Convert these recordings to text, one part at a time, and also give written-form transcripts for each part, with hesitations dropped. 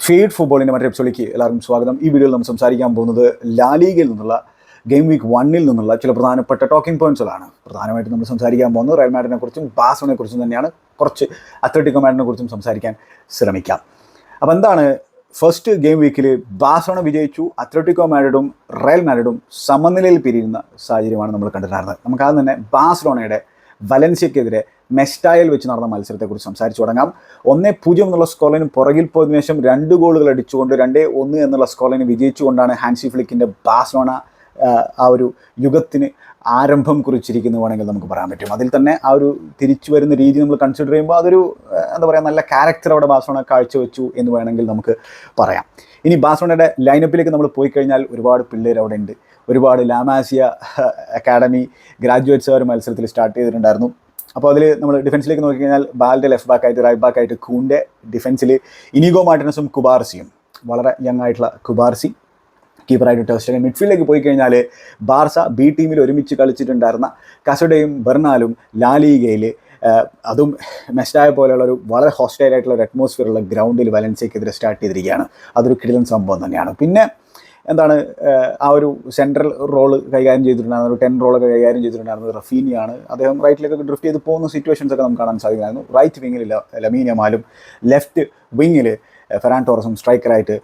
Feed ഫുട്ബോളിൻ്റെ മറ്റൊരു എപ്പിസോഡിലേക്ക് എല്ലാവർക്കും സ്വാഗതം. ഈ വീഡിയോയിൽ നമ്മൾ സംസാരിക്കാൻ പോകുന്നത് ലാലീഗയിൽ നിന്നുള്ള ഗെയിം വീക്ക് 1 നിന്നുള്ള ചില പ്രധാനപ്പെട്ട ടോക്കിംഗ് പോയിന്റ്സുകളാണ്. പ്രധാനമായിട്ടും നമ്മൾ സംസാരിക്കാൻ പോകുന്നത് റയൽ മാഡ്രിഡിനെ കുറിച്ചും ബാഴ്സലോണയെ കുറിച്ചും തന്നെയാണ്. കുറച്ച് അത്ലറ്റിക്കോ മാഡ്രിഡിനെ കുറിച്ചും സംസാരിക്കാൻ ശ്രമിക്കാം. അപ്പോൾ എന്താണ്, ഫസ്റ്റ് ഗെയിം വീക്കിൽ ബാഴ്സലോണ വിജയിച്ചു. അത്ലറ്റിക്കോ മാഡ്രിഡും റയൽ മാഡ്രിഡും സമനിലയിൽ പിരിയുന്ന സാഹചര്യമാണ് നമ്മൾ കണ്ടിട്ടുണ്ടായിരുന്നത്. നമുക്കത് തന്നെ ബാഴ്സലോണയുടെ വലൻസിയക്കെതിരെ മെസ്റ്റായിൽ വെച്ച് നടന്ന മത്സരത്തെക്കുറിച്ച് സംസാരിച്ചു തുടങ്ങാം. 1-0 എന്നുള്ള സ്കോറിന് പുറകിൽ പോയതിനു ശേഷം 2 ഗോളുകൾ അടിച്ചുകൊണ്ട് 2-1 എന്നുള്ള സ്കോറിന് വിജയിച്ചുകൊണ്ടാണ് ഹാൻസി ഫ്ലിക്കിൻ്റെ ബാഴ്സലോണ ആ ഒരു യുഗത്തിന് ആരംഭം കുറിച്ചിരിക്കുന്നു വേണമെങ്കിൽ നമുക്ക് പറയാൻ പറ്റും. അതിൽ തന്നെ ആ ഒരു തിരിച്ചു വരുന്ന രീതി നമ്മൾ കൺസിഡർ ചെയ്യുമ്പോൾ അതൊരു എന്താ പറയുക, നല്ല ക്യാരക്ടർ അവിടെ ബാഴ്സലോണ കാഴ്ചവെച്ചു എന്ന് വേണമെങ്കിൽ നമുക്ക് പറയാം. ഇനി ബാഴ്സലോണയുടെ ലൈനപ്പിലേക്ക് നമ്മൾ പോയി കഴിഞ്ഞാൽ ഒരുപാട് പിള്ളേർ അവിടെ ഉണ്ട്. ഒരുപാട് ലാമാസിയ അക്കാഡമി ഗ്രാജുവേറ്റ്സ് ഒരു മത്സരത്തിൽ സ്റ്റാർട്ട് ചെയ്തിട്ടുണ്ടായിരുന്നു. അപ്പോൾ അതിൽ നമ്മൾ ഡിഫൻസിലേക്ക് നോക്കിക്കഴിഞ്ഞാൽ ബാലിൻ്റെ ലെഫ്റ്റ് ബാക്കായിട്ട് റൈറ്റ് ബാക്കായിട്ട് കൂൻ്റെ, ഡിഫൻസിൽ ഇനിഗോ മാർട്ടിനസും കുബാർസിയും, വളരെ യങ് ആയിട്ടുള്ള കുബാർസി കീപ്പറായിട്ട് ടെർ സ്റ്റെഗൻ. മിഡ്ഫീൽഡിലേക്ക് പോയി കഴിഞ്ഞാൽ ബാർസ ബി ടീമിൽ ഒരുമിച്ച് കളിച്ചിട്ടുണ്ടായിരുന്ന കസഡയും ബെർണാലും ലാലീഗയിൽ അതും മെസ്റ്റായ പോലെയുള്ളൊരു വളരെ ഹോസ്റ്റൈലായിട്ടുള്ള ഒരു അറ്റ്മോസ്ഫിയറുള്ള ഗ്രൗണ്ടിൽ വലൻസിയക്കെതിരെ സ്റ്റാർട്ട് ചെയ്തിരിക്കുകയാണ്. അതൊരു കിടിലൻ സംഭവം തന്നെയാണ്. പിന്നെ എന്താണ്, ആ ഒരു സെൻട്രൽ റോള് കൈകാര്യം ചെയ്തിട്ടുണ്ടായിരുന്ന ഒരു 10 റോളൊക്കെ കൈകാര്യം ചെയ്തിട്ടുണ്ടായിരുന്നത് റഫീനിയാണ്. അദ്ദേഹം റൈറ്റിലേക്ക് ഡ്രിഫ്റ്റ് ചെയ്ത് പോകുന്ന സിറ്റുവേഷൻസ് ഒക്കെ നമുക്ക് കാണാൻ സാധിക്കുമായിരുന്നു. റൈറ്റ് വിങ്ങിൽ ലമീൻ യമാലും, ലെഫ്റ്റ് വിങ്ങിൽ ഫെറാൻ ടോറസും, സ്ട്രൈക്കറായിട്ട്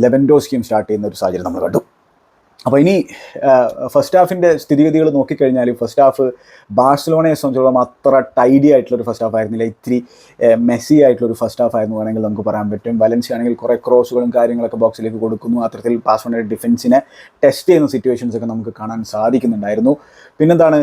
ലെവൻഡോസ്കിയും സ്റ്റാർട്ട് ചെയ്യുന്ന ഒരു സാഹചര്യം നമ്മൾ കണ്ടു. അപ്പോൾ ഇനി ഫസ്റ്റ് ഹാഫിൻ്റെ സ്ഥിതിഗതികൾ നോക്കിക്കഴിഞ്ഞാൽ ഫസ്റ്റ് ഹാഫ് ബാഴ്സലോണയെ സംബന്ധിച്ചോളം അത്ര ടൈഡി ആയിട്ടുള്ളൊരു ഫസ്റ്റ് ഹാഫ് ആയിരുന്നില്ല. ഇത്തിരി മെസ്സി ആയിട്ടുള്ളൊരു ഫസ്റ്റ് ഹാഫ് ആയിരുന്നു വേണമെങ്കിൽ നമുക്ക് പറയാൻ പറ്റും. വലൻസിയ ആണെങ്കിൽ കുറേ ക്രോസുകളും കാര്യങ്ങളൊക്കെ ബോക്സിലേക്ക് കൊടുക്കുന്നു. അത്തരത്തിൽ ബാഴ്സലോണയുടെ ഡിഫൻസിനെ ടെസ്റ്റ് ചെയ്യുന്ന സിറ്റുവേഷൻസ് ഒക്കെ നമുക്ക് കാണാൻ സാധിക്കുന്നുണ്ടായിരുന്നു. പിന്നെന്താണ്,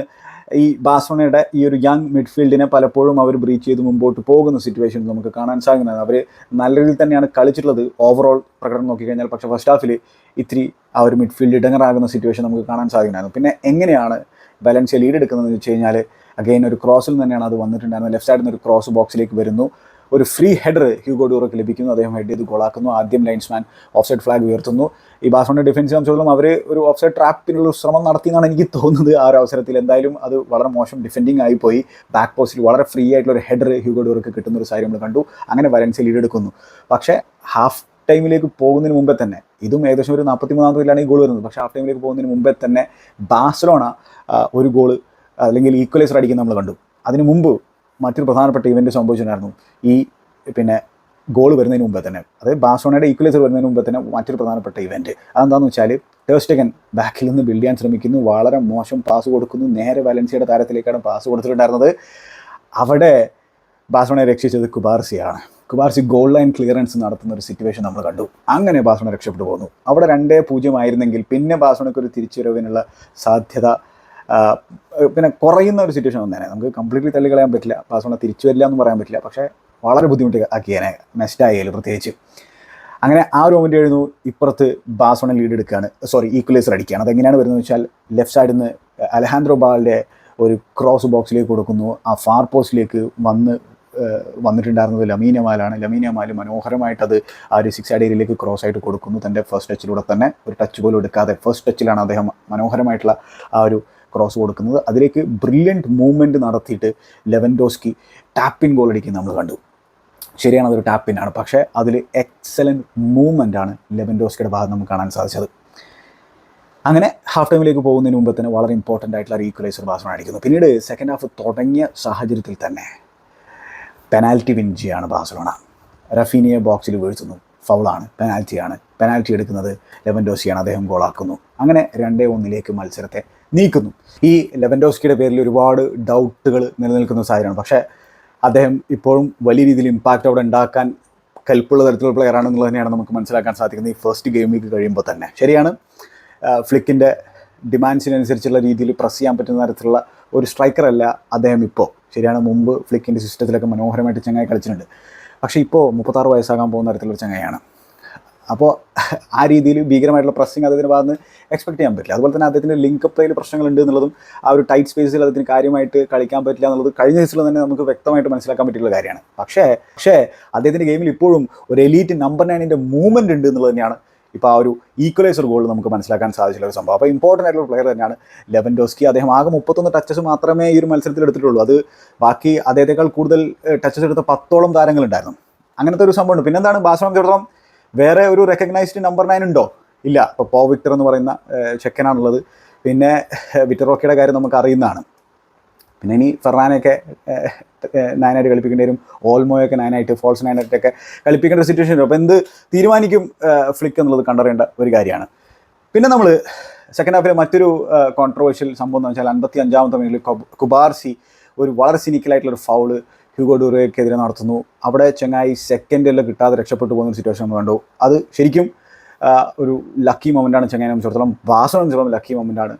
ഈ ബാഴ്സലോണയുടെ ഈ ഒരു യങ് മിഡ്ഫീൽഡിനെ പലപ്പോഴും അവർ ബ്രീച്ച് ചെയ്ത് മുമ്പോട്ട് പോകുന്ന സിറ്റുവേഷൻസ് നമുക്ക് കാണാൻ സാധിക്കുന്നത്. അവർ നല്ല രീതിയിൽ തന്നെയാണ് കളിച്ചിട്ടുള്ളത് ഓവറോൾ പ്രകടനം നോക്കിക്കഴിഞ്ഞാൽ. പക്ഷേ ഫസ്റ്റ് ഹാഫിൽ ഇത്തിരി ആ ഒരു മിഡ്ഫീൽഡ് ഇടങ്ങറാകുന്ന സിറ്റുവേഷൻ നമുക്ക് കാണാൻ സാധിക്കുന്നുണ്ടായിരുന്നു. പിന്നെ എങ്ങനെയാണ് വലൻസിയ ലീഡ് എടുക്കുന്നതെന്ന് വെച്ച് കഴിഞ്ഞാൽ അഗെയിൻ ഒരു ക്രോസിൽ തന്നെയാണ് അത് വന്നിട്ടുണ്ടായിരുന്നത്. ലെഫ്റ്റ് സൈഡിൽ നിന്ന് ഒരു ക്രോസ് ബോക്സിലേക്ക് വരുന്നു. ഒരു ഫ്രീ ഹെഡർ ഹ്യൂഗോ ഡ്യൂറോക്ക് ലഭിക്കുന്നു. അദ്ദേഹം ഹെഡ് ചെയ്ത് ഗോളാക്കുന്നു. ആദ്യം ലൈൻസ്മാൻ ഓഫ് സൈഡ് ഫ്ലാഗ് ഉയർത്തുന്നു. ഈ ബാഴ്സലോണ ഡിഫൻസ് സംബന്ധിച്ചോളം അവർ ഒരു ഓഫ് സൈഡ് ട്രാപ്പിനുള്ള ശ്രമം നടത്തിയെന്നാണ് എനിക്ക് തോന്നുന്നത്. ആ ഒരു അവസരത്തിൽ എന്തായാലും അത് വളരെ മോശം ഡിഫെൻഡിങ് ആയിപ്പോയി. ബാക്ക് പോസ്റ്റിൽ വളരെ ഫ്രീ ആയിട്ടുള്ള ഒരു ഹെഡർ ഹ്യൂഗോ ഡ്യൂറോക്ക് കിട്ടുന്ന ഒരു സാഹചര്യം നമ്മൾ കണ്ടു. അങ്ങനെ വലൻസിയ ലീഡ് എടുക്കുന്നു. പക്ഷേ ഹാഫ് ടൈമിലേക്ക് പോകുന്നതിന് മുമ്പേ തന്നെ, ഇതും ഏകദേശം ഒരു 43-ാം മിനിറ്റിലാണ് ഈ ഗോൾ വരുന്നത്. പക്ഷേ ഹാഫ് ടൈമിലേക്ക് പോകുന്നതിന് മുമ്പേ തന്നെ ബാഴ്സലോണ ഒരു ഗോൾ അല്ലെങ്കിൽ ഈക്വലൈസർ അടിക്കുന്നത് നമ്മൾ കണ്ടു. അതിന് മുമ്പ് മറ്റൊരു പ്രധാനപ്പെട്ട ഇവൻറ്റ് സംഭവിച്ചിട്ടുണ്ടായിരുന്നു. ഈ ഗോൾ വരുന്നതിന് മുമ്പേ തന്നെ, അതായത് ബാഴ്സലോണയുടെ ഈക്വലൈസർ വരുന്നതിന് മുമ്പേ തന്നെ മറ്റൊരു പ്രധാനപ്പെട്ട ഇവൻറ്റ് അതെന്താണെന്ന് വെച്ചാൽ ടെർ സ്റ്റെഗൻ ബാക്കിൽ നിന്ന് ബിൽഡ് ചെയ്യാൻ ശ്രമിക്കുന്നു. വളരെ മോശം പാസ് കൊടുക്കുന്നു. നേരെ വലൻസിയയുടെ താരത്തിലേക്കാണ് പാസ് കൊടുത്തിട്ടുണ്ടായിരുന്നത്. അവിടെ ബാഴ്സലോണയെ രക്ഷിച്ചത് കുബാർസിയാണ്. കുബാർസി ഗോൾ ലൈൻ ക്ലിയറൻസ് നടത്തുന്ന ഒരു സിറ്റുവേഷൻ നമ്മൾ കണ്ടു. അങ്ങനെ ബാഴ്സലോണ രക്ഷപ്പെട്ടു പോകുന്നു. അവിടെ 2-0 ആയിരുന്നെങ്കിൽ പിന്നെ ബാഴ്സലോണയ്ക്ക് ഒരു തിരിച്ചുവരവിനുള്ള സാധ്യത പിന്നെ കുറയുന്ന ഒരു സിറ്റുവേഷൻ വന്നേനെ. നമുക്ക് കംപ്ലീറ്റ്ലി തള്ളിക്കളയാൻ പറ്റില്ല, ബാഴ്സലോണ തിരിച്ചു വരില്ല എന്ന് പറയാൻ പറ്റില്ല. പക്ഷേ വളരെ ബുദ്ധിമുട്ട് ആക്കിയേനെ മെസ്റ്റായിൽ പ്രത്യേകിച്ച്. അങ്ങനെ ആ ഒരു മൊമെൻ്റ് എഴുതുന്നു. ഇപ്പുറത്ത് ബാഴ്സലോണ ലീഡ് എടുക്കുകയാണ്, ഈക്വലൈസർ അടിക്കുകയാണ്. അതെങ്ങനെയാണ് വരുന്നത് വെച്ചാൽ ലെഫ്റ്റ് സൈഡിൽ നിന്ന് അലഹാൻഡ്രോ ബാലിൻ്റെ ഒരു ക്രോസ് ബോക്സിലേക്ക് കൊടുക്കുന്നു. ആ ഫാർ പോസ്റ്റിലേക്ക് വന്നിട്ടുണ്ടായിരുന്നത് ലമീൻ യമാലാണ്. ലമീൻ യമാൽ മനോഹരമായിട്ടത് ആ ഒരു 6 യാർഡ് ഏരിയയിലേക്ക് ക്രോസ് ആയിട്ട് കൊടുക്കുന്നു. തൻ്റെ ഫസ്റ്റ് ടച്ചിലൂടെ തന്നെ, ഒരു ടച്ച് പോലും എടുക്കാതെ ഫസ്റ്റ് ടച്ചിലാണ് അദ്ദേഹം മനോഹരമായിട്ടുള്ള ആ ഒരു ക്രോസ് കൊടുക്കുന്നത്. അതിലേക്ക് ബ്രില്യൻറ്റ് മൂവ്മെൻറ്റ് നടത്തിയിട്ട് ലെവൻഡോസ്കി ടാപ്പിൻ ഗോൾ അടിക്കുന്നത് നമ്മൾ കണ്ടു. ശരിയാണ്, അതൊരു ടാപ്പിനാണ്. പക്ഷേ അതിൽ എക്സലൻറ്റ് മൂവ്മെൻറ്റാണ് ലെവൻഡോസ്കിയുടെ ഭാഗത്ത് നമുക്ക് കാണാൻ സാധിച്ചത്. അങ്ങനെ ഹാഫ് ടൈമിലേക്ക് പോകുന്നതിന് മുമ്പ് തന്നെ വളരെ ഇമ്പോർട്ടൻ്റ് ആയിട്ടുള്ള ഈക്വലൈസർ ബാഴ്സലോണ അടിക്കുന്നു. പിന്നീട് സെക്കൻഡ് ഹാഫ് തുടങ്ങിയ സാഹചര്യത്തിൽ തന്നെ പെനാൽറ്റി വിൻ ചെയ്യാണ് ബാഴ്സലോണ. റഫീനിയെ ബോക്സിൽ വീഴ്ത്തുന്നു. ഫൗളാണ്, പെനാൽറ്റിയാണ്. പെനാൽറ്റി എടുക്കുന്നത് ലെവൻഡോസ്കിയാണ്. അദ്ദേഹം ഗോളാക്കുന്നു. അങ്ങനെ 2-1 മത്സരത്തെ നീക്കുന്നു. ഈ ലെവൻഡോസ്കിയുടെ പേരിൽ ഒരുപാട് ഡൗട്ടുകൾ നിലനിൽക്കുന്ന സാഹചര്യമാണ്. പക്ഷേ അദ്ദേഹം ഇപ്പോഴും വലിയ രീതിയിൽ ഇമ്പാക്റ്റ് അവിടെ ഉണ്ടാക്കാൻ കൽപ്പുള്ള തരത്തിലുള്ള പ്ലെയർ ആണെന്നുള്ളത് തന്നെയാണ് നമുക്ക് മനസ്സിലാക്കാൻ സാധിക്കുന്നത് ഈ ഫസ്റ്റ് ഗെയിം വീക്ക് കഴിയുമ്പോൾ തന്നെ. ശരിയാണ്, ഫ്ലിക്കിൻ്റെ ഡിമാൻഡ്സിനനുസരിച്ചുള്ള രീതിയിൽ പ്രസ് ചെയ്യാൻ പറ്റുന്ന തരത്തിലുള്ള ഒരു സ്ട്രൈക്കറല്ല അദ്ദേഹം ഇപ്പോൾ. ശരിയാണ്, മുമ്പ് ഫ്ലിക്കിൻ്റെ സിസ്റ്റത്തിലൊക്കെ മനോഹരമായിട്ട് ചങ്ങായി കളിച്ചിട്ടുണ്ട്. പക്ഷേ ഇപ്പോൾ 36 വയസ്സാകാൻ പോകുന്ന തരത്തിലുള്ള ചങ്ങായാണ്. അപ്പോൾ ആ രീതിയിൽ ഭീകരമായിട്ടുള്ള പ്രസ്സിങ് അദ്ദേഹത്തിൻ്റെ ഭാഗത്ത് എക്സ്പെക്ട് ചെയ്യാൻ പറ്റില്ല. അതുപോലെ തന്നെ അദ്ദേഹത്തിൻ്റെ ലിങ്ക് പ്ലേയിൽ പ്രശ്നങ്ങളുണ്ട് എന്നുള്ളതും ആ ഒരു ടൈറ്റ് സ്പേസിൽ അദ്ദേഹത്തിന് കാര്യമായിട്ട് കളിക്കാൻ പറ്റില്ല എന്നുള്ളത് കഴിഞ്ഞ സീസണിൽ തന്നെ നമുക്ക് വ്യക്തമായിട്ട് മനസ്സിലാക്കാൻ പറ്റിയുള്ള കാര്യമാണ്. പക്ഷേ അദ്ദേഹത്തിൻ്റെ ഗെയിമിൽ ഇപ്പോഴും ഒരു എലീറ്റ് നമ്പർ 9ൻ്റെ മൂവ്മെൻറ്റ് ഉണ്ട് എന്നുള്ളത് തന്നെയാണ് ഇപ്പോൾ ആ ഒരു ഈക്വലൈസർ ഗോൾ നമുക്ക് മനസ്സിലാക്കാൻ സാധിച്ചുള്ള ഒരു സംഭവം. അപ്പോൾ ഇമ്പോർട്ടൻ്റ് ആയിട്ടുള്ള പ്ലെയർ തന്നെയാണ് ലെവൻഡോസ്കി. അദ്ദേഹം ആകെ 31 ടച്ചസ് മാത്രമേ ഈ ഒരു മത്സരത്തിൽ എടുത്തിട്ടുള്ളൂ. അത് ബാക്കി അദ്ദേഹത്തെക്കാൾ കൂടുതൽ ടച്ചസ് എടുത്ത 10ഓളം താരങ്ങളുണ്ടായിരുന്നു. അങ്ങനത്തെ ഒരു സംഭവമുണ്ട്. പിന്നെന്താണ്, ബാഴ്സലോണ വേറെ ഒരു റെക്കഗ്നൈസ്ഡ് നമ്പർ 9 ഉണ്ടോ? ഇല്ല. ഇപ്പോൾ പോ വിക്ടർ എന്ന് പറയുന്ന ചെക്കനാണുള്ളത്. പിന്നെ വിക്ടർ റോക്കിയുടെ കാര്യം നമുക്ക് അറിയുന്നതാണ്. പിന്നെ ഇനി ഫെർണാനെയൊക്കെ 9 കളിപ്പിക്കേണ്ടി വരും, ഓൾമോയൊക്കെ 9 ഫോൾസ് 9 കളിപ്പിക്കേണ്ട ഒരു സിറ്റുവേഷൻ വരും. അപ്പോൾ എന്ത് തീരുമാനിക്കും ഫ്ലിക്ക് എന്നുള്ളത് കണ്ടറിയേണ്ട ഒരു കാര്യമാണ്. പിന്നെ നമ്മൾ സെക്കൻഡ് ഹാഫിലെ മറ്റൊരു കോൺട്രവേഴ്ഷ്യൽ സംഭവം എന്ന് വെച്ചാൽ 55-ാമത്തെ മിനിറ്റിൽ കുബാർസി ഒരു വളരെ സിനിക്കലായിട്ടുള്ളൊരു ഫൗള് ഹ്യൂഗോ ഡൂറോയ്ക്കെതിരെ നടത്തുന്നു. അവിടെ ചങ്ങായി സെക്കൻഡെല്ലാം കിട്ടാതെ രക്ഷപ്പെട്ടു പോകുന്ന ഒരു സിറ്റുവേഷൻ നമ്മൾ കണ്ടു. അത് ശരിക്കും ഒരു ലക്കി മൊമെൻ്റാണ് ചങ്ങായിനെ സംബന്ധിച്ചിടത്തോളം, ബാഴ്സലോണയെ ലക്കി മൊമെൻ്റാണ്.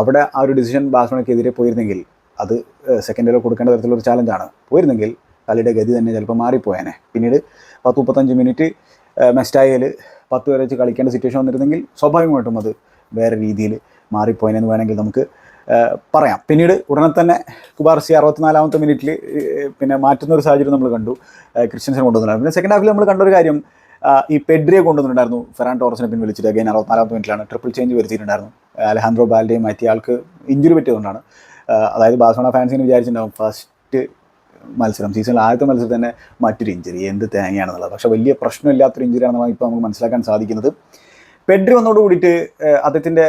അവിടെ ആ ഒരു ഡിസിഷൻ ബാഴ്സലോണയ്ക്കെതിരെ പോയിരുന്നെങ്കിൽ അത് സെക്കൻഡിലോ കൊടുക്കേണ്ട തരത്തിലൊരു ചാലഞ്ചാണ്. പോയിരുന്നെങ്കിൽ കളിയുടെ ഗതി തന്നെ ചിലപ്പോൾ മാറിപ്പോയേനെ. പിന്നീട് 10-35 മിനിറ്റ് മെസ്റ്റായയിൽ 10 വരെ വെച്ച് കളിക്കേണ്ട സിറ്റുവേഷൻ വന്നിരുന്നെങ്കിൽ സ്വാഭാവികമായിട്ടും അത് വേറെ രീതിയിൽ മാറിപ്പോയെന്ന് വേണമെങ്കിൽ നമുക്ക് പറയാം. പിന്നീട് ഉടനെ തന്നെ കുബാർസി 64-ാമത്തെ മിനിറ്റിൽ പിന്നെ മാറ്റുന്ന ഒരു സാഹചര്യം നമ്മൾ കണ്ടു, ക്രിസ്ത്യൻസിനെ കൊണ്ടുവന്നിട്ടുണ്ടായിരുന്നു. പിന്നെ സെക്കൻഡ് ഹാഫിൽ നമ്മൾ കണ്ടൊരു കാര്യം, ഈ പെഡ്രിയെ കൊണ്ടുവന്നിട്ടുണ്ടായിരുന്നു ഫെറാൻ ടോറസിനെ പിൻവലിച്ചിട്ട്. അഗൈൻ 64-ാമത്തെ മിനിറ്റിലാണ് ട്രിപ്പിൾ ചേഞ്ച് വരുത്തിയിട്ടുണ്ടായിരുന്നു. അലഹാൻഡ്രോ ബാൽഡയും മാറ്റിയ ആൾക്ക് ഇഞ്ചുറി പറ്റിയതുകൊണ്ടാണ്. അതായത് ബാഴ്സലോണ ഫാൻസിന് വിചാരിച്ചിട്ടുണ്ടാവും ഫസ്റ്റ് മത്സരം, സീസണിൽ ആദ്യത്തെ മത്സരത്തിൽ തന്നെ മറ്റൊരു ഇഞ്ചുറി, എന്ത് തേങ്ങയാണെന്നുള്ളത്. പക്ഷേ വലിയ പ്രശ്നമില്ലാത്തൊരു ഇഞ്ചുറിയാണെന്നാണ് ഇപ്പോൾ നമുക്ക് മനസ്സിലാക്കാൻ സാധിക്കുന്നത്. പെഡ്രി വന്നോട് കൂടിയിട്ട് അദ്ദേഹത്തിൻ്റെ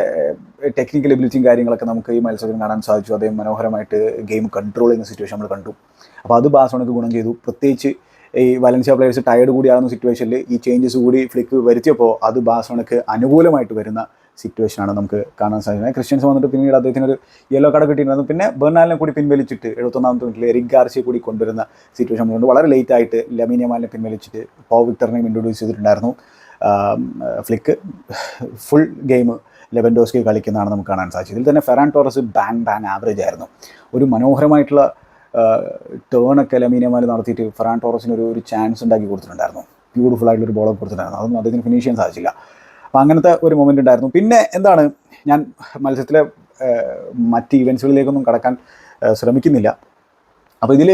ടെക്നിക്കൽ എബിലിറ്റിയും കാര്യങ്ങളൊക്കെ നമുക്ക് ഈ മത്സരത്തിൽ കാണാൻ സാധിച്ചു. അദ്ദേഹം മനോഹരമായിട്ട് ഗെയിം കൺട്രോൾ ചെയ്യുന്ന സിറ്റുവേഷൻ നമ്മൾ കണ്ടു. അപ്പോൾ അത് ബാഴ്സലോണയ്ക്ക് ഗുണം ചെയ്തു. പ്രത്യേകിച്ച് ഈ വലൻസിയ പ്ലേയേഴ്സ് ടയർഡ് കൂടിയാകുന്ന സിറ്റുവേഷനിൽ ഈ ചേഞ്ചസ് കൂടി ഫ്ലിക്ക് വരുത്തിയപ്പോൾ അത് ബാഴ്സലോണയ്ക്ക് അനുകൂലമായിട്ട് വരുന്ന സിറ്റുവേഷനാണ് നമുക്ക് കാണാൻ സാധിക്കുന്നത്. ക്രിസ്ത്യൻസ് വന്നിട്ട് പിന്നീട് അദ്ദേഹത്തിനൊരു യെല്ലോ കാർഡ് കിട്ടിയിട്ടുണ്ടായിരുന്നു. പിന്നെ ബെർണാലിനെ കൂടി പിൻവലിച്ചിട്ട് 71-ാമത്തെ മിനിറ്റിൽ എറിക് ഗാർസിയെ കൂടി കൊണ്ടുവരുന്ന സിറ്റുവേഷൻ കൊണ്ട് വളരെ ലേറ്റ് ആയിട്ട് ലമീൻ യമാലിനെ പിൻവലിച്ചിട്ട് പോ വിക്ടറിനെയും ഇൻട്രൊഡ്യൂസ് ചെയ്തിട്ടുണ്ടായിരുന്നു. ഫ്ലിക്ക് ഫുൾ ഗെയിം ലെവൻഡോസ്കി കളിക്കുന്നതാണ് നമുക്ക് കാണാൻ സാധിച്ചത്. ഇതിൽ തന്നെ ഫെറാൻ ടോറസ് ബാങ് ആവറേജ് ആയിരുന്നു. ഒരു മനോഹരമായിട്ടുള്ള ടേണൊക്കെ ലമീൻ യമാൽ നടത്തിയിട്ട് ഫെറാൻ ടോറസിന് ഒരു ചാൻസ് ഉണ്ടാക്കി കൊടുത്തിട്ടുണ്ടായിരുന്നു. ബ്യൂട്ടിഫുൾ ആയിട്ടുള്ളൊരു ബോളൊക്കെ കൊടുത്തിട്ടുണ്ടായിരുന്നു. അതൊന്നും അദ്ദേഹത്തിന് ഫിനിഷ് ചെയ്യാൻ സാധിച്ചില്ല. അപ്പോൾ അങ്ങനത്തെ ഒരു മൊമെൻ്റ് ഉണ്ടായിരുന്നു. പിന്നെ എന്താണ്, ഞാൻ മത്സരത്തിലെ മറ്റ് ഇവൻറ്റ്സുകളിലേക്കൊന്നും കടക്കാൻ ശ്രമിക്കുന്നില്ല. അപ്പോൾ ഇതിൽ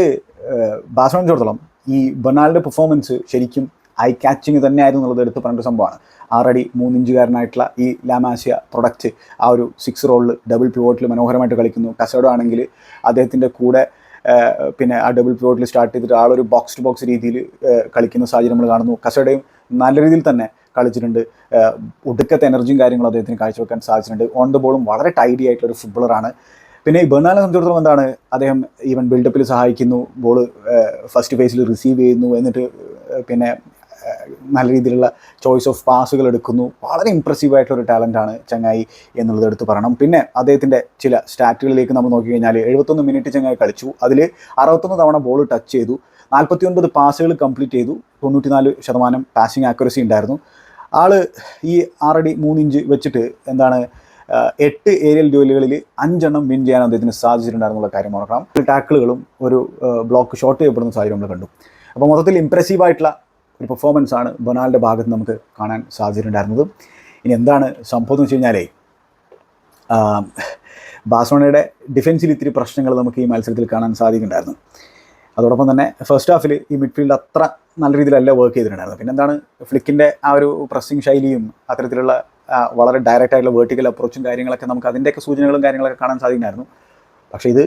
ബാഴ്സലോണയെ സംബന്ധിച്ചിടത്തോളം ഈ ബെർണാലിൻ്റെ പെർഫോമൻസ് ശരിക്കും ഐ ക്യാച്ചിങ് തന്നെയായിരുന്നു എന്നുള്ളത് എടുത്ത് പറഞ്ഞൊരു സംഭവമാണ്. 6 അടി 3 ഇഞ്ചുകാരനായിട്ടുള്ള ഈ ലാമാസിയ പ്രൊഡക്റ്റ് ആ ഒരു 6 റോളിൽ ഡബിൾ പിവോട്ടിൽ മനോഹരമായിട്ട് കളിക്കുന്നു. കസഡോ ആണെങ്കിൽ അദ്ദേഹത്തിൻ്റെ കൂടെ പിന്നെ ആ ഡബിൾ പിവോട്ടിൽ സ്റ്റാർട്ട് ചെയ്തിട്ട് ആളൊരു ബോക്സ് ടു ബോക്സ് രീതിയിൽ കളിക്കുന്ന സാഹചര്യം നമ്മൾ കാണുന്നു. കസഡോയും നല്ല രീതിയിൽ തന്നെ കളിച്ചിട്ടുണ്ട്. ഒടുക്കത്തെ എനർജിയും കാര്യങ്ങളും അദ്ദേഹത്തിന് കാഴ്ചവെക്കാൻ സാധിച്ചിട്ടുണ്ട്. ഓൺ ദ ബോളും വളരെ ടൈഡി ആയിട്ടുള്ളൊരു ഫുട്ബോളറാണ്. പിന്നെ ഈ ബെർണാലിനെ സംബന്ധിച്ചിടത്തോളം എന്താണ്, അദ്ദേഹം ഈവൻ ബിൽഡപ്പിൽ സഹായിക്കുന്നു, ബോൾ ഫസ്റ്റ് ഫേസിൽ റിസീവ് ചെയ്യുന്നു, എന്നിട്ട് പിന്നെ നല്ല രീതിയിലുള്ള ചോയ്സ് ഓഫ് പാസുകൾ എടുക്കുന്നു. വളരെ ഇമ്പ്രസീവായിട്ടൊരു ടാലൻ്റാണ് ചങ്ങായി എന്നുള്ളത് എടുത്ത് പറയണം. പിന്നെ അദ്ദേഹത്തിൻ്റെ ചില സ്റ്റാറ്റുകളിലേക്ക് നമ്മൾ നോക്കിക്കഴിഞ്ഞാൽ 71 മിനിറ്റ് ചങ്ങായി കളിച്ചു. അതിൽ 61 തവണ ബോൾ ടച്ച് ചെയ്തു, 49 പാസുകൾ കംപ്ലീറ്റ് ചെയ്തു, 94% പാസിംഗ് ആക്യുറസി ഉണ്ടായിരുന്നു. ആൾ ഈ 6 അടി 3 ഇഞ്ച് വെച്ചിട്ട് എന്താണ് 8 ഏരിയൽ ഡ്യൂലുകളിൽ 5 എണ്ണം വിൻ ചെയ്യാൻ അദ്ദേഹത്തിന് സാധിച്ചിട്ടുണ്ടായിരുന്നുള്ള കാര്യം ഓർക്കണം. ടാക്കിളുകളും ഒരു ബ്ലോക്ക് ഷോട്ട് ചെയ്യപ്പെടുന്ന സാഹചര്യം നമ്മൾ കണ്ടു. അപ്പോൾ മൊത്തത്തിൽ ഇംപ്രസീവായിട്ടുള്ള ഒരു പെർഫോമൻസാണ് ബെർണാലിൻ്റെ ഭാഗത്ത് നമുക്ക് കാണാൻ സാധിച്ചിട്ടുണ്ടായിരുന്നത്. ഇനി എന്താണ് സംഭവം എന്ന് വെച്ച് കഴിഞ്ഞാലേ, ബാഴ്സലോണയുടെ ഡിഫൻസിൽ ഇത്തിരി പ്രശ്നങ്ങൾ നമുക്ക് ഈ മത്സരത്തിൽ കാണാൻ സാധിക്കുന്നുണ്ടായിരുന്നു. അതോടൊപ്പം തന്നെ ഫസ്റ്റ് ഹാഫിൽ ഈ മിഡ്ഫീൽഡ് അത്ര നല്ല രീതിയിലല്ല വർക്ക് ചെയ്തിട്ടുണ്ടായിരുന്നു. പിന്നെ എന്താണ്, ഫ്ലിക്കിൻ്റെ ആ ഒരു പ്രസ്സിങ് ശൈലിയും അത്തരത്തിലുള്ള വളരെ ഡയറക്റ്റ് ആയിട്ടുള്ള വെർട്ടിക്കൽ അപ്രോച്ചും കാര്യങ്ങളൊക്കെ നമുക്ക് അതിൻ്റെയൊക്കെ സൂചനകളും കാര്യങ്ങളൊക്കെ കാണാൻ സാധിക്കുന്നുണ്ടായിരുന്നു. പക്ഷേ ഇത്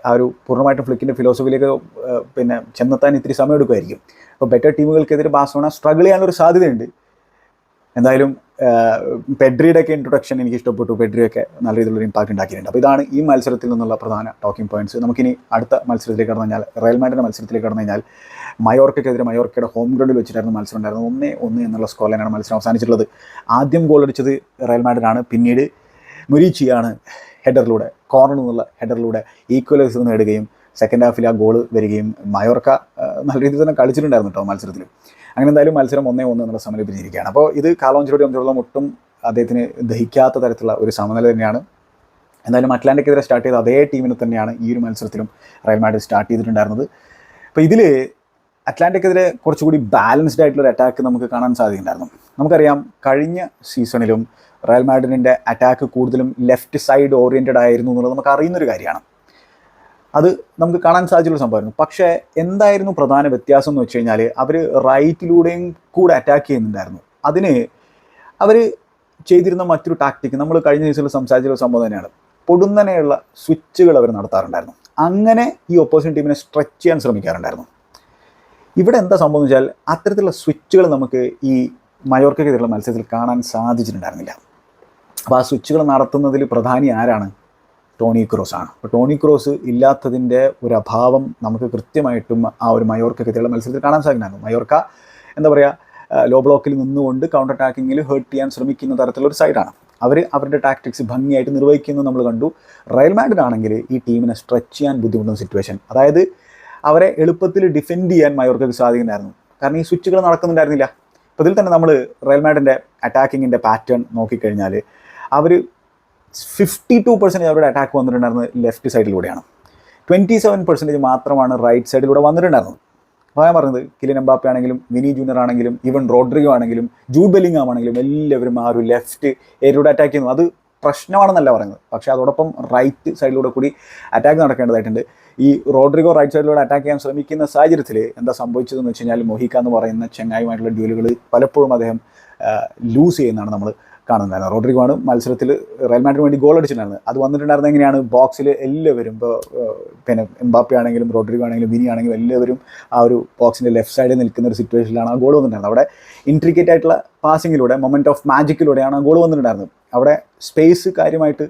ആ ഒരു പൂർണ്ണമായിട്ടും ഫ്ലിക്കിൻ്റെ ഫിലോസഫിയിലേക്ക് പിന്നെ ചെന്നെത്താൻ ഇത്തിരി സമയം എടുക്കുമായിരിക്കും. അപ്പോൾ ബെറ്റർ ടീമുകൾക്കെതിരെ ബാഴ്സലോണ സ്ട്രഗിൾ ചെയ്യാനുള്ളൊരു സാധ്യതയുണ്ട്. എന്തായാലും പെഡ്രിയുടെ ഒക്കെ ഇൻട്രൊഡക്ഷൻ എനിക്ക് ഇഷ്ടപ്പെട്ടു. പെഡ്രിയൊക്കെ നല്ല രീതിയിലുള്ള ഇമ്പാക്റ്റ് ഉണ്ടാക്കിയിട്ടുണ്ട്. അപ്പോൾ ഇതാണ് ഈ മത്സരത്തിൽ നിന്നുള്ള പ്രധാന ടോക്കിംഗ് പോയിന്റ്സ്. നമുക്കിനി അടുത്ത മത്സരത്തിലേക്ക് കടന്നു കഴിഞ്ഞാൽ, റയൽ മാഡ്രിഡിൻ്റെ മത്സരത്തിലേക്ക് കടന്നു കഴിഞ്ഞാൽ, മയോർക്കയ്ക്കെതിരെ മയോർക്കയുടെ ഹോം ഗ്രൗണ്ടിൽ വെച്ചിട്ടായിരുന്നു മത്സരം ഉണ്ടായിരുന്നു. 1-1 എന്നുള്ള സ്കോർ ലൈനാണ് മത്സരം അവസാനിച്ചിട്ടുള്ളത്. ആദ്യം ഗോൾ അടിച്ചത് റയൽ മാഡ്രിഡാണ്. പിന്നീട് മുരീച്ചിയാണ് ഹെഡറിലൂടെ, കോർണറിൽ നിന്നുള്ള ഹെഡറിലൂടെ ഈക്വലൈസർ നേടുകയും സെക്കൻഡ് ഹാഫിൽ ആ ഗോൾ വരികയും മയോർക്ക നല്ല രീതിയിൽ തന്നെ കളിച്ചിട്ടുണ്ടായിരുന്നു കേട്ടോ മത്സരത്തിൽ. അങ്ങനെ എന്തായാലും മത്സരം 1-1 എന്നുള്ള സമനില പിരിഞ്ഞിരിക്കുകയാണ്. അപ്പോൾ ഇത് കാർലോ അഞ്ചെലോട്ടി സംബന്ധിച്ചിടത്തോളം ഒട്ടും അദ്ദേഹത്തിന് ദഹിക്കാത്ത തരത്തിലുള്ള ഒരു സമനില തന്നെയാണ്. എന്തായാലും അറ്റ്ലാന്റിക്കെതിരെ സ്റ്റാർട്ട് ചെയ്ത അതേ ടീമിനെ തന്നെയാണ് ഈ ഒരു മത്സരത്തിലും റയൽ മാഡ്രിഡ് സ്റ്റാർട്ട് ചെയ്തിട്ടുണ്ടായിരുന്നത്. അപ്പോൾ ഇതിൽ അറ്റ്ലാന്റിക്കെതിരെ കുറച്ചുകൂടി ബാലൻസ്ഡ് ആയിട്ടുള്ളൊരു അറ്റാക്ക് നമുക്ക് കാണാൻ സാധിക്കുന്നുണ്ടായിരുന്നു. നമുക്കറിയാം കഴിഞ്ഞ സീസണിലും റയൽ മാഡ്രിഡിൻ്റെ അറ്റാക്ക് കൂടുതലും ലെഫ്റ്റ് സൈഡ് ഓറിയൻറ്റഡ് ആയിരുന്നു എന്നുള്ളത് നമുക്ക് അറിയുന്നൊരു കാര്യമാണ്. അത് നമുക്ക് കാണാൻ സാധിച്ചുള്ള സംഭവമായിരുന്നു. പക്ഷേ എന്തായിരുന്നു പ്രധാന വ്യത്യാസം എന്ന് വെച്ച് കഴിഞ്ഞാൽ, അവർ റൈറ്റിലൂടെയും കൂടെ അറ്റാക്ക് ചെയ്യുന്നുണ്ടായിരുന്നു. അതിന് അവർ ചെയ്തിരുന്ന മറ്റൊരു ടാക്ടിക്ക് നമ്മൾ കഴിഞ്ഞ ദിവസത്തിൽ സംസാരിച്ചുള്ള സംഭവം തന്നെയാണ്. പൊടുന്നനെയുള്ള സ്വിച്ചുകൾ അവർ നടത്താറുണ്ടായിരുന്നു. അങ്ങനെ ഈ ഓപ്പോസിറ്റ് ടീമിനെ സ്ട്രെച്ച് ചെയ്യാൻ ശ്രമിക്കാറുണ്ടായിരുന്നു. ഇവിടെ എന്താ സംഭവം എന്ന് വെച്ചാൽ, അത്തരത്തിലുള്ള സ്വിച്ചുകൾ നമുക്ക് ഈ മയോർക്കെതിരെയുള്ള മത്സരത്തിൽ കാണാൻ സാധിച്ചിട്ടുണ്ടായിരുന്നില്ല. അപ്പോൾ ആ സ്വിച്ചുകൾ നടത്തുന്നതിൽ പ്രധാനി ആരാണ്? ടോണി ക്രോസ് ആണ്. അപ്പോൾ ടോണി ക്രോസ് ഇല്ലാത്തതിൻ്റെ ഒരു അഭാവം നമുക്ക് കൃത്യമായിട്ടും ആ ഒരു മയോർക്കെതിരെയുള്ള മത്സരത്തിൽ കാണാൻ സാധിക്കുന്നുണ്ടായിരുന്നു. മയോർക്ക എന്താ പറയുക, ലോ ബ്ലോക്കിൽ നിന്നുകൊണ്ട് കൗണ്ടർ അറ്റാക്കിങ്ങിൽ ഹേർട്ട് ചെയ്യാൻ ശ്രമിക്കുന്ന തരത്തിലൊരു സൈഡാണ്. അവരുടെ ടാക്ടിക്സ് ഭംഗിയായിട്ട് നിർവഹിക്കുന്നത് നമ്മൾ കണ്ടു. റയൽ മാഡ്രിഡ് ഈ ടീമിനെ സ്ട്രെച്ച് ചെയ്യാൻ ബുദ്ധിമുട്ടുന്ന സിറ്റുവേഷൻ, അതായത് അവരെ എളുപ്പത്തിൽ ഡിഫെൻഡ് ചെയ്യാൻ മയോർക്കയ്ക്ക് സാധിക്കുന്നുണ്ടായിരുന്നു. കാരണം ഈ സ്വിച്ചുകൾ നടക്കുന്നുണ്ടായിരുന്നില്ല. അപ്പോൾ ഇതിൽ തന്നെ നമ്മൾ റയൽ മാഡ്രിഡിൻ്റെ അറ്റാക്കിങ്ങിൻ്റെ പാറ്റേൺ നോക്കിക്കഴിഞ്ഞാൽ അവർ 52% അവരുടെ അറ്റാക്ക് വന്നിട്ടുണ്ടായിരുന്നത് ലെഫ്റ്റ് സൈഡിലൂടെയാണ്. 27% മാത്രമാണ് റൈറ്റ് സൈഡിലൂടെ വന്നിട്ടുണ്ടായിരുന്നത്. അപ്പോൾ ഞാൻ പറഞ്ഞത് കിലിയൻ എംബാപ്പെ ആണെങ്കിലും വിനി ജൂനിയർ ആണെങ്കിലും ഈവൻ റോഡ്രിഗോ ആണെങ്കിലും ജൂഡ് ബെല്ലിംഗാം ആണെങ്കിലും എല്ലാവരും ആ ഒരു ലെഫ്റ്റ് ഏരിയയിലൂടെ അറ്റാക്ക് ചെയ്യുന്നു. അത് പ്രശ്നമാണെന്നല്ല പറയുന്നത്, പക്ഷേ അതോടൊപ്പം റൈറ്റ് സൈഡിലൂടെ കൂടി അറ്റാക്ക് നടക്കേണ്ടതായിട്ടുണ്ട്. ഈ റോഡ്രിഗോ റൈറ്റ് സൈഡിലൂടെ അറ്റാക്ക് ചെയ്യാൻ ശ്രമിക്കുന്ന സാഹചര്യത്തിൽ എന്താ സംഭവിച്ചതെന്ന് വെച്ച് കഴിഞ്ഞാൽ മൊഹിക്ക എന്ന് പറയുന്ന ചെങ്ങായുമായിട്ടുള്ള ഡ്യൂലുകൾ പലപ്പോഴും അദ്ദേഹം ലൂസ് ചെയ്യുന്നതാണ് നമ്മൾ കാണുന്നുണ്ടായിരുന്നു. റോഡ്രിഗോ ആണ് മത്സരത്തിൽ റയൽ മാഡ്രിഡിന് വേണ്ടി ഗോൾ അടിച്ചിട്ടുണ്ടായിരുന്നത്. അത് വന്നിട്ടുണ്ടായിരുന്നത് എങ്ങനെയാണ്? ബോക്സിൽ എല്ലാവരും, ഇപ്പോൾ പിന്നെ എംബാപ്പെ ആണെങ്കിലും റോഡ്രിഗോ ആണെങ്കിലും വിനി ആണെങ്കിലും എല്ലാവരും ആ ഒരു ബോക്സിൻ്റെ ലെഫ്റ്റ് സൈഡിൽ നിൽക്കുന്ന ഒരു സിറ്റുവേഷനിലാണ് ആ ഗോൾ വന്നിട്ടുണ്ടായിരുന്നത്. അവിടെ ഇൻട്രിക്കേറ്റ് ആയിട്ടുള്ള പാസിങ്ങിലൂടെ, മൊമെൻറ്റ് ഓഫ് മാജിക്കിലൂടെയാണ് ആ ഗോൾ വന്നിട്ടുണ്ടായിരുന്നത്. അവിടെ സ്പേസ് കാര്യമായിട്ട്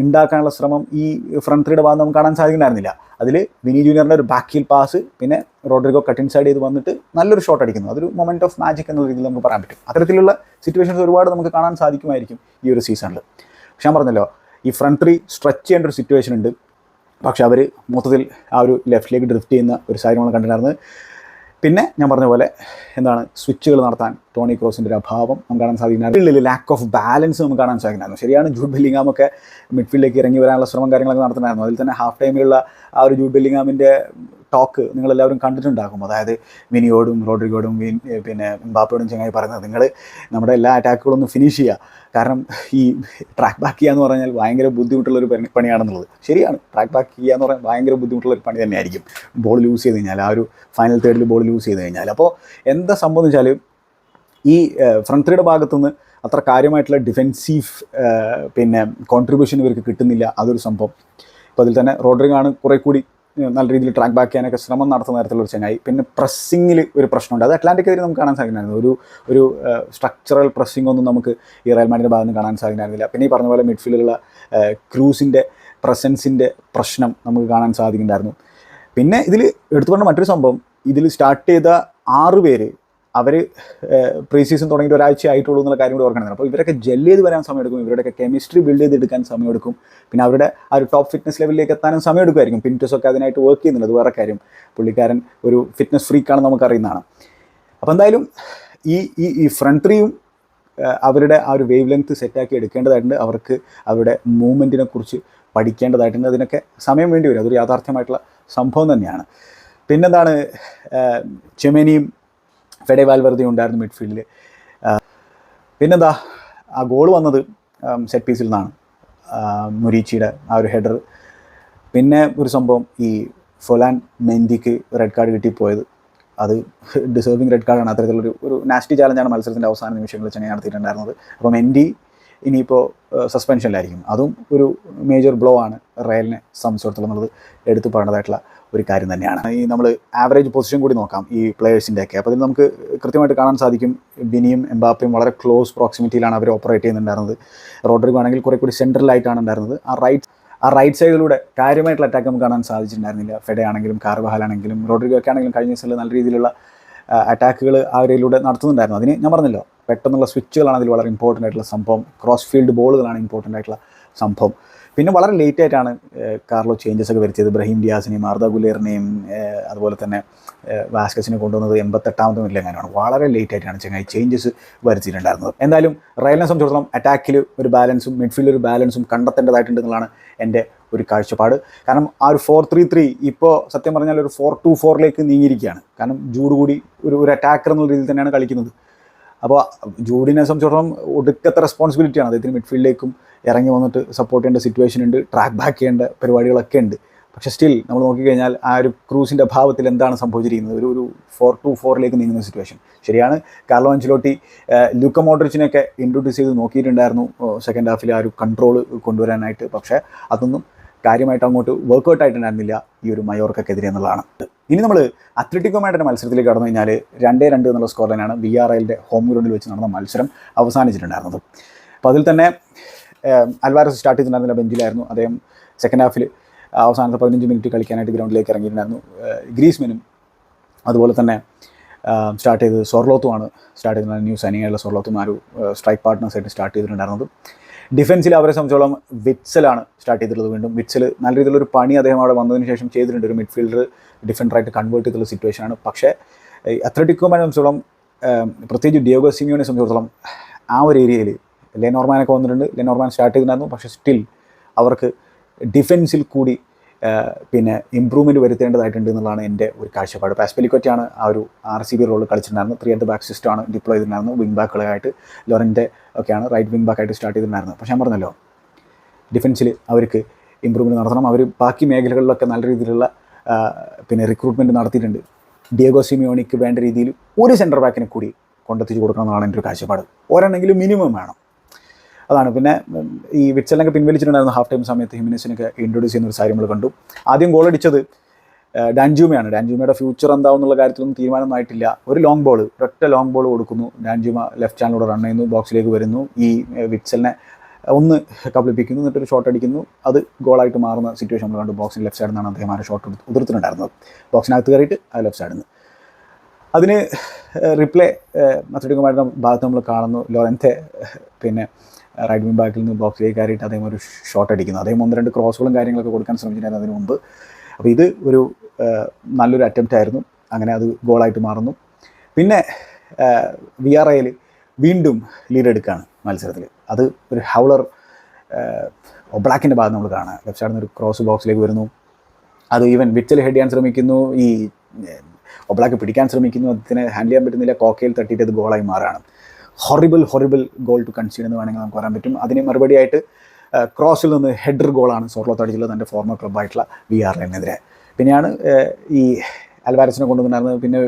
ഉണ്ടാക്കാനുള്ള ശ്രമം ഈ ഫ്രണ്ട് ത്രീയുടെ ഭാഗം നമുക്ക് കാണാൻ സാധിക്കുന്നുണ്ടായിരുന്നില്ല. അതിൽ വിനി ജൂനിയറിൻ്റെ ഒരു ബാക്ക് ഹീൽ പാസ്, പിന്നെ റോഡ്രിഗോ കട്ട് ഇൻസൈഡ് ചെയ്ത് വന്നിട്ട് നല്ലൊരു ഷോട്ട് അടിക്കുന്നു. അതൊരു മൊമെൻറ്റ് ഓഫ് മാജിക് എന്ന രീതിയിൽ നമുക്ക് പറയാൻ പറ്റും. അത്തരത്തിലുള്ള സിറ്റുവേഷൻസ് ഒരുപാട് നമുക്ക് കാണാൻ സാധിക്കുമായിരിക്കും ഈ ഒരു സീസണിൽ. പക്ഷെ ഞാൻ പറഞ്ഞല്ലോ, ഈ ഫ്രണ്ട് ത്രീ സ്ട്രെച്ച് ചെയ്യേണ്ട ഒരു സിറ്റുവേഷൻ ഉണ്ട്. പക്ഷെ അവർ മൊത്തത്തിൽ ആ ഒരു ലെഫ്റ്റിലേക്ക് ഡ്രിഫ്റ്റ് ചെയ്യുന്ന ഒരു സാഹചര്യം നമ്മൾ കണ്ടിട്ടുണ്ടായിരുന്നത്. പിന്നെ ഞാൻ പറഞ്ഞ പോലെ എന്താണ്, സ്വിച്ചുകൾ നടത്താൻ ടോണി ക്രോസിൻ്റെ ഒരു അഭാവം നമുക്ക് കാണാൻ സാധിക്കുന്നുണ്ട്. ലാക്ക് ഓഫ് ബാലൻസ് നമുക്ക് കാണാൻ സാധിക്കുന്നുണ്ടായിരുന്നു. ശരിയാണ്, ജൂഡ് ബെല്ലിംഗാമൊക്കെ മിഡ്ഫീൽഡിലേക്ക് ഇറങ്ങി വരാനുള്ള ശ്രമം കാര്യങ്ങളൊക്കെ നടത്തുന്നുണ്ടായിരുന്നു. അതിൽ തന്നെ ഹാഫ് ടൈമിലുള്ള ആ ഒരു ജൂഡ് ബെല്ലിംഗാമിൻ്റെ ടോക്ക് നിങ്ങളെല്ലാവരും കണ്ടിട്ടുണ്ടാകും. അതായത് വിനിയോടും റോഡ്രിഗോടും പിന്നെ എംബാപ്പയോടും ചങ്ങായി പറയുന്നത്, നിങ്ങൾ നമ്മുടെ എല്ലാ അറ്റാക്കുകളൊന്നും ഫിനിഷ് ചെയ്യുക, കാരണം ഈ ട്രാക്ക് ബാക്ക് ചെയ്യുക എന്ന് പറഞ്ഞാൽ ഭയങ്കര ബുദ്ധിമുട്ടുള്ളൊരു പണിയാണെന്നുള്ളത്. ശരിയാണ്, ട്രാക്ക് ബാക്ക് ചെയ്യുക എന്ന് പറഞ്ഞാൽ ഭയങ്കര ബുദ്ധിമുട്ടുള്ളൊരു പണി തന്നെയായിരിക്കും. ബോൾ ലൂസ് ചെയ്ത് കഴിഞ്ഞാൽ, ആ ഒരു ഫൈനൽ തേർഡിൽ ബോൾ ലൂസ് ചെയ്ത് കഴിഞ്ഞാൽ. അപ്പോൾ എന്താ സംഭവം എന്ന് വെച്ചാൽ, ഈ ഫ്രണ്ട് ത്രീയുടെ ഭാഗത്തുനിന്ന് അത്ര കാര്യമായിട്ടുള്ള ഡിഫെൻസീവ് പിന്നെ കോൺട്രിബ്യൂഷൻ ഇവർക്ക് കിട്ടുന്നില്ല. അതൊരു സംഭവം. ഇപ്പോൾ അതിൽ തന്നെ റോഡ്രിഗോ ആണ് കുറേ കൂടി നല്ല രീതിയിൽ ട്രാക്ക് ബാക്ക് ചെയ്യാനൊക്കെ ശ്രമം നടത്തുന്ന തരത്തിലുള്ള ചങ്ങായി. പിന്നെ പ്രസ്സിങ്ങിൽ ഒരു പ്രശ്നമുണ്ട്. അത് അറ്റ്ലാന്റിക്കെതിരെ നമുക്ക് കാണാൻ സാധിക്കുന്നുണ്ടായിരുന്നു. ഒരു സ്ട്രക്ചറൽ പ്രസ്സിംഗ് ഒന്നും നമുക്ക് ഈ റയൽ മാഡ്രിഡിൻ്റെ ഭാഗത്ത് നിന്ന് കാണാൻ സാധിക്കുന്നുണ്ടായിരുന്നില്ല. പിന്നെ ഈ പറഞ്ഞ പോലെ മിഡ്ഫീൽഡിലുള്ള ക്രൂസിൻ്റെ പ്രസൻസിൻ്റെ പ്രശ്നം നമുക്ക് കാണാൻ സാധിക്കുന്നുണ്ടായിരുന്നു. പിന്നെ ഇതിൽ എടുത്തു പറഞ്ഞ മറ്റൊരു സംഭവം, ഇതിൽ സ്റ്റാർട്ട് ചെയ്ത 6 പേര് അവർ പ്രീ സീസൺ തുടങ്ങിയിട്ട് ഒരാഴ്ച ആയിട്ടുള്ളൂ എന്നുള്ള കാര്യം കൂടി ഓർക്കണം. അപ്പോൾ ഇവരൊക്കെ ജെല്ല് ചെയ്ത് വരാൻ സമയമെടുക്കും, ഇവരുടെയൊക്കെ കെമിസ്ട്രി ബിൽഡ് ചെയ്തെടുക്കാൻ സമയമെടുക്കും. പിന്നെ അവരുടെ ആ ഒരു ടോപ്പ് ഫിറ്റ്നസ് ലെവലിലേക്ക് എത്താനും സമയമെടുക്കുമായിരിക്കും. പിൻറ്റസൊക്കെ അതിനായിട്ട് വർക്ക് ചെയ്യുന്നുണ്ട്, അത് വേറെ കാര്യം. പുള്ളിക്കാരൻ ഒരു ഫിറ്റ്നസ് ഫ്രീക്കാണെന്ന് നമുക്കറിയുന്നതാണ്. അപ്പോൾ എന്തായാലും ഈ ഫ്രണ്ട് ത്രീയും അവരുടെ ആ ഒരു വേവ് ലെങ്ത്ത് സെറ്റാക്കി എടുക്കേണ്ടതായിട്ടുണ്ട്. അവർക്ക് അവരുടെ മൂവ്മെൻറ്റിനെ കുറിച്ച് പഠിക്കേണ്ടതായിട്ടുണ്ട്. അതിനൊക്കെ സമയം വേണ്ടി വരും. അതൊരു യാഥാർത്ഥ്യമായിട്ടുള്ള സംഭവം തന്നെയാണ്. പിന്നെന്താണ്, ചെമേനിയും ഫെഡെ വാൽവെർദെയും ഉണ്ടായിരുന്നു മിഡ്ഫീൽഡിൽ. പിന്നെന്താ, ആ ഗോൾ വന്നത് സെറ്റ് പീസിൽ നിന്നാണ്, മുരീച്ചിയുടെ ആ ഒരു ഹെഡർ. പിന്നെ ഒരു സംഭവം, ഈ ഫൊലാൻ മെൻഡിക്ക് റെഡ് കാർഡ് കിട്ടിപ്പോയത്, അത് ഡിസേർവിങ് റെഡ് കാർഡാണ്. അത്തരത്തിലൊരു നാസ്റ്റി ചാലഞ്ചാണ് മത്സരത്തിൻ്റെ അവസാന നിമിഷങ്ങളിൽ ചെന്നൈ നടത്തിയിട്ടുണ്ടായിരുന്നത്. അപ്പോൾ മെൻഡി ഇനിയിപ്പോൾ സസ്പെൻഷനിലായിരിക്കും. അതും ഒരു മേജർ ബ്ലോ ആണ് റയലിനെ സംബന്ധിച്ചിടത്തോളം എന്നുള്ളത് എടുത്തു പറയേണ്ടതായിട്ടുള്ള ഒരു കാര്യം തന്നെയാണ്. ഈ നമ്മൾ ആവറേജ് പൊസിഷൻ കൂടി നോക്കാം ഈ പ്ലെയേഴ്സിൻ്റെയൊക്കെ. അപ്പോൾ അതിൽ നമുക്ക് കൃത്യമായിട്ട് കാണാൻ സാധിക്കും, വിനിയും എംബാപ്പയും വളരെ ക്ലോസ് പ്രോക്സിമിറ്റിയിലാണ് അവർ ഓപ്പറേറ്റ് ചെയ്യുന്നുണ്ടായിരുന്നത്. റോഡ്രിഗോ ആണെങ്കിൽ കുറേ കൂടി സെൻട്രലായിട്ടാണ് ഉണ്ടായിരുന്നത്. ആ റൈറ്റ് സൈഡിലൂടെ കാര്യമായിട്ടുള്ള അറ്റാക്ക് നമുക്ക് കാണാൻ സാധിച്ചിട്ടുണ്ടായിരുന്നില്ല. ഫെഡെ ആണെങ്കിലും കാർവഹാൽ ആണെങ്കിലും റോഡ്രിഗോ ഒക്കെ ആണെങ്കിലും കഴിഞ്ഞ ദിവസങ്ങളിൽ നല്ല രീതിയിലുള്ള അറ്റാക്കുകൾ ആ ഏരിയയിലൂടെ നടത്തുന്നുണ്ടായിരുന്നു. അതിന് ഞാൻ പറഞ്ഞല്ലോ, പെട്ടെന്നുള്ള സ്വിച്ചുകളാണ് അതിൽ വളരെ ഇമ്പോർട്ടൻ്റ് ആയിട്ടുള്ള സംഭവം. ക്രോസ് ഫീൽഡ് ബോളുകളാണ് ഇമ്പോർട്ടൻ്റ് ആയിട്ടുള്ള സംഭവം. പിന്നെ വളരെ ലേറ്റ് ആയിട്ടാണ് കാർലോ ചേഞ്ചസ് ഒക്കെ വരുത്തിയത്. ബ്രഹീം ഡിയാസിനെയും ആർദ ഗുലേറിനെയും അതുപോലെ തന്നെ വാസ്കസിനെ കൊണ്ടുവന്നത് 88ാമത്തെ മിനിറ്റിൽ എങ്ങനെയാണ്. വളരെ ലേറ്റ് ആയിട്ടാണ് ചങ്ങായി ചേഞ്ചസ് വരുത്തിയിട്ടുണ്ടായിരുന്നത്. എന്തായാലും റയലിനെ സംബന്ധിച്ചിടത്തോളം അറ്റാക്കിൽ ഒരു ബാലൻസും മിഡ്ഫീൽഡിൽ ഒരു ബാലൻസും കണ്ടെത്തേണ്ടതായിട്ടുണ്ട് എന്നുള്ളതാണ് എൻ്റെ ഒരു കാഴ്ചപ്പാട്. കാരണം ആ ഒരു 4-3-3 ഇപ്പോൾ സത്യം പറഞ്ഞാൽ ഒരു 4-2-4 നീങ്ങിയിരിക്കുകയാണ്. കാരണം ജൂഡ് കൂടി ഒരു അറ്റാക്കർ എന്നുള്ള രീതിയിൽ തന്നെയാണ് കളിക്കുന്നത്. അപ്പോൾ ജൂഡിനെ സംബന്ധിച്ചിടത്തോളം ഒടുക്കത്തെ റെസ്പോൺസിബിലിറ്റിയാണ്. അദ്ദേഹത്തിന് മിഡ്ഫീൽഡിലേക്കും ഇറങ്ങി വന്നിട്ട് സപ്പോർട്ട് ചെയ്യേണ്ട സിറ്റുവേഷൻ ഉണ്ട്, ട്രാക്ക് ബാക്ക് ചെയ്യേണ്ട പരിപാടികളൊക്കെ ഉണ്ട്. പക്ഷേ സ്റ്റിൽ നമ്മൾ നോക്കിക്കഴിഞ്ഞാൽ ആ ഒരു ക്രൂസിൻ്റെ അഭാവത്തിൽ എന്താണ് സംഭവിച്ചിരിക്കുന്നത്, ഒരു 4-2-4 നീങ്ങുന്ന സിറ്റുവേഷൻ. ശരിയാണ്, കാർലോ അഞ്ചലോട്ടി ലൂക്ക മോഡ്രിച്ചിനെയൊക്കെ ഇൻട്രൊഡ്യൂസ് ചെയ്ത് നോക്കിയിട്ടുണ്ടായിരുന്നു സെക്കൻഡ് ഹാഫിൽ ആ ഒരു കൺട്രോൾ കൊണ്ടുവരാനായിട്ട്. പക്ഷേ അതൊന്നും കാര്യമായിട്ട് അങ്ങോട്ട് വർക്കൗട്ട് ആയിട്ടുണ്ടായിരുന്നില്ല ഈ ഒരു മയോർക്കെതിരെ എന്നുള്ളതാണ്. ഇനി നമ്മൾ അത്ലറ്റിക്കോ മാഡ്രിഡിൻ്റെ മത്സരത്തിലേക്ക് കടന്നു കഴിഞ്ഞാൽ 2-2 എന്നുള്ള സ്കോർ ലൈനാണ് VRLൻ്റെ ഹോം ഗ്രൗണ്ടിൽ വെച്ച് നടന്ന മത്സരം അവസാനിച്ചിട്ടുണ്ടായിരുന്നത്. അപ്പോൾ അതിൽ തന്നെ അൽവാരസ് സ്റ്റാർട്ട് ചെയ്തിട്ടുണ്ടായിരുന്നില്ല, ബെഞ്ചിലായിരുന്നു. അദ്ദേഹം സെക്കൻഡ് ഹാഫിൽ അവസാനത്തെ 15 മിനിറ്റ് കളിക്കാനായിട്ട് ഗ്രൗണ്ടിലേക്ക് ഇറങ്ങിയിട്ടുണ്ടായിരുന്നു. ഗ്രീസ്മനും അതുപോലെ തന്നെ സ്റ്റാർട്ട് ചെയ്തത് സോർലോത്തുമാണ് സ്റ്റാർട്ട് ചെയ്തിട്ടുണ്ടായിരുന്നത്. ന്യൂ സൈനിങ് ആയിട്ടുള്ള സോർലോത്തും ആ ഒരു സ്ട്രൈക്ക് പാർട്ട്നേഴ്സായിട്ട് സ്റ്റാർട്ട് ചെയ്തിട്ടുണ്ടായിരുന്നത്. ഡിഫൻസിൽ അവരെ സംബന്ധിച്ചോളം വിറ്റ്സലാണ് സ്റ്റാർട്ട് ചെയ്തിട്ടുള്ളത്. വീണ്ടും വിറ്റ്സൽ നല്ല രീതിയിലൊരു പണി അദ്ദേഹം അവിടെ വന്നതിന് ശേഷം ചെയ്തിട്ടുണ്ട്. ഒരു മിഡ്ഫീൽഡർ ഡിഫൻഡറായിട്ട് കൺവേർട്ട് ചെയ്തിട്ടുള്ള സിറ്റുവേഷനാണ്. പക്ഷേ അത്ലറ്റിക്കോ മാഡ്രിഡിനെ സംബന്ധിച്ചോളം, പ്രത്യേകിച്ച് ഡിയോഗോ സിമിയോനെ സംബന്ധിച്ചിടത്തോളം ആ ഒരു ഏരിയയിൽ ലെനോർമാനൊക്കെ വന്നിട്ടുണ്ട്. ലെനോർമാൻ സ്റ്റാർട്ട് ചെയ്തിട്ടുണ്ടായിരുന്നു. പക്ഷേ സ്റ്റിൽ അവർക്ക് ഡിഫൻസിൽ കൂടി പിന്നെ ഇമ്പ്രൂവ്മെൻറ്റ് വരുത്തേണ്ടതായിട്ടുണ്ട് എന്നുള്ളതാണ് എൻ്റെ ഒരു കാഴ്ചപ്പാട്. ഇപ്പോൾ അസ്പെലിക്കോറ്റയാണ് ആ ഒരു RCB റോൾ കളിച്ചിട്ടുണ്ടായിരുന്നത്. 3 at the back സിസ്റ്റമാണ് ഡിപ്ലോയ് ചെയ്തിട്ടുണ്ടായിരുന്നു. വിങ് ബാക്കുകളായിട്ട് ലോറൻറ്റെ ഒക്കെയാണ് റൈറ്റ് വിങ് ബാക്കായിട്ട് സ്റ്റാർട്ട് ചെയ്തിട്ടുണ്ടായിരുന്നത്. പക്ഷേ ഞാൻ പറഞ്ഞല്ലോ, ഡിഫൻസിൽ അവർക്ക് ഇമ്പ്രൂവ്മെൻറ്റ് നടത്തണം. അവർ ബാക്കി മേഖലകളിലൊക്കെ നല്ല രീതിയിലുള്ള പിന്നെ റിക്രൂട്ട്മെൻറ്റ് നടത്തിയിട്ടുണ്ട്. ഡിയോഗോ സിമിയോണിക്ക് വേണ്ട രീതിയിൽ ഒരു സെൻറ്റർ ബാക്കിനെ കൂടി കൊണ്ടെത്തിച്ച് കൊടുക്കണം എന്നാണ് എൻ്റെ ഒരു കാഴ്ചപ്പാട്. ഒരെണ്ണെങ്കിലും മിനിമം വേണം. അതാണ്. പിന്നെ ഈ വിറ്റ്സലിനൊക്കെ പിൻവലിച്ചിട്ടുണ്ടായിരുന്നു ഹാഫ് ടൈം സമയത്ത്. ഹിമിനസിനൊക്കെ ഇൻട്രൊഡ്യൂസ് ചെയ്യുന്ന ഒരു കാര്യം നമ്മൾ കണ്ടു. ആദ്യം ഗോൾ അടിച്ചത് ഡാൻജൂമയാണ്. ഡാൻജൂമയുടെ ഫ്യൂച്ചർ എന്താവും എന്നുള്ള കാര്യത്തിലൊന്നും തീരുമാനമൊന്നും ആയിട്ടില്ല. ഒരു ലോങ് ബോൾ, ഒരൊറ്റ ലോങ് ബോൾ കൊടുക്കുന്നു. ഡാൻജൂമ ലെഫ്റ്റ് ചാനലിലൂടെ റൺ ചെയ്യുന്നു, ബോക്സിലേക്ക് വരുന്നു, ഈ വിറ്റ്സലിനെ ഒന്ന് കബളിപ്പിക്കുന്നു, എന്നിട്ടൊരു ഷോട്ട് അടിക്കുന്നു. അത് ഗോളായിട്ട് മാറുന്ന സിറ്റുവേഷൻ നമ്മൾ കണ്ടു. ബോക്സിന് ലെഫ്റ്റ് സൈഡിൽ നിന്നാണ് അദ്ദേഹം ആ ഷോട്ട് ഉതിർത്തിട്ടുണ്ടായിരുന്നത്. ബോക്സിനകത്ത് കയറിയിട്ട് ആ ലെഫ്റ്റ് സൈഡിൽ നിന്ന് അതിന് റിപ്ലേ അത്ലറ്റിക്കോ മാഡ്രിഡിന്റെ ഭാഗത്ത് നമ്മൾ കാണുന്നു. ലോറൻറ്റെ പിന്നെ റൈറ്റ് വിങ് ബാക്കിൽ നിന്ന് ബോക്സിലേക്ക് കയറിയിട്ട് അദ്ദേഹം ഒരു ഷോട്ട് അടിക്കുന്നു. അദ്ദേഹം 1-2 ക്രോസുകളും കാര്യങ്ങളൊക്കെ കൊടുക്കാൻ ശ്രമിച്ചിട്ടുണ്ടായിരുന്നു അതിന് മുമ്പ്. അപ്പോൾ ഇത് ഒരു നല്ലൊരു അറ്റംപ്റ്റ് ആയിരുന്നു. അങ്ങനെ അത് ഗോളായിട്ട് മാറുന്നു. പിന്നെ VRL വീണ്ടും ലീഡ് എടുക്കുകയാണ് മത്സരത്തിൽ. അത് ഒരു ഹൗളർ ഒബ്ലാക്കിൻ്റെ ഭാഗത്ത് നമ്മൾ കാണാം. ലെഫ്റ്റ് സൈഡിൽ നിന്ന് ഒരു ക്രോസ് ബോക്സിലേക്ക് വരുന്നു. അത് ഈവൻ വിറ്റ്സൽ ഹെഡ് ചെയ്യാൻ ശ്രമിക്കുന്നു, ഈ ഒബ്ലാക്ക് പിടിക്കാൻ ശ്രമിക്കുന്നു, അതിനെ ഹാൻഡിൽ ചെയ്യാൻ പറ്റുന്നില്ല. കോക്കയിൽ തട്ടിയിട്ട് അത് ഗോളായി മാറുകയാണ്. ഹൊറിബിൾ ഗോൾ ടു കൺസീഡ് എന്ന് വേണമെങ്കിൽ നമുക്ക് പറയാൻ പറ്റും. അതിന് മറുപടിയായിട്ട് ക്രോസിൽ നിന്ന് ഹെഡർ ഗോളാണ് സോർലോത്ത് അടിച്ചുള്ളത് തൻ്റെ ഫോർമർ ക്ലബ്ബായിട്ടുള്ള VRLനെതിരെ. പിന്നെയാണ് ഈ അൽവാരസിനെ കൊണ്ടുവന്നിട്ടുണ്ടായിരുന്നത്. പിന്നെ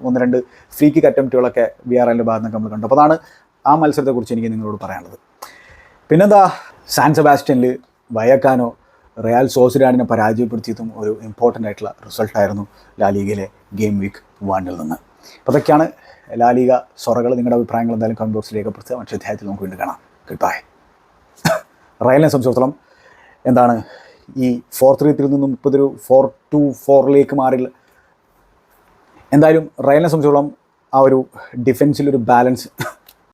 1-2 ഫ്രീ കിക്ക് അറ്റംപ്റ്റുകളൊക്കെ VRLൻ്റെ ഭാഗത്ത് നിന്ന് നമ്മൾ കണ്ടു. അപ്പോൾ അതാണ് ആ മത്സരത്തെക്കുറിച്ച് എനിക്ക് നിങ്ങളോട് പറയാനുള്ളത്. പിന്നെന്താ, സാൻ സെബാസ്റ്റ്യനിൽ വയക്കാനോ റയൽ സോസിഡാഡിനെ പരാജയപ്പെടുത്തിയതും ഒരു ഇമ്പോർട്ടൻ്റ് ആയിട്ടുള്ള റിസൾട്ടായിരുന്നു ലാലീഗയിലെ ഗെയിം വീക്ക് 1 നിന്ന്. അപ്പോൾ അതൊക്കെയാണ് ലാലീഗ സൊറകൾ. നിങ്ങളുടെ അഭിപ്രായങ്ങൾ എന്തായാലും കമൻറ്റ് ബോക്സിൽ രേഖപ്പെടുത്തുക. മറ്റൊരു അധ്യായത്തിൽ നമുക്ക് വീണ്ടും കാണാം. Good bye. റയലിനെ സംബന്ധിച്ചിടത്തോളം എന്താണ്, ഈ 4-3-3 നിന്നും ഇപ്പോൾ ഒരു 4-2-4 മാറി. എന്തായാലും റയലിനെ സംബന്ധിച്ചിടത്തോളം ആ ഒരു ഡിഫൻസിലൊരു ബാലൻസ്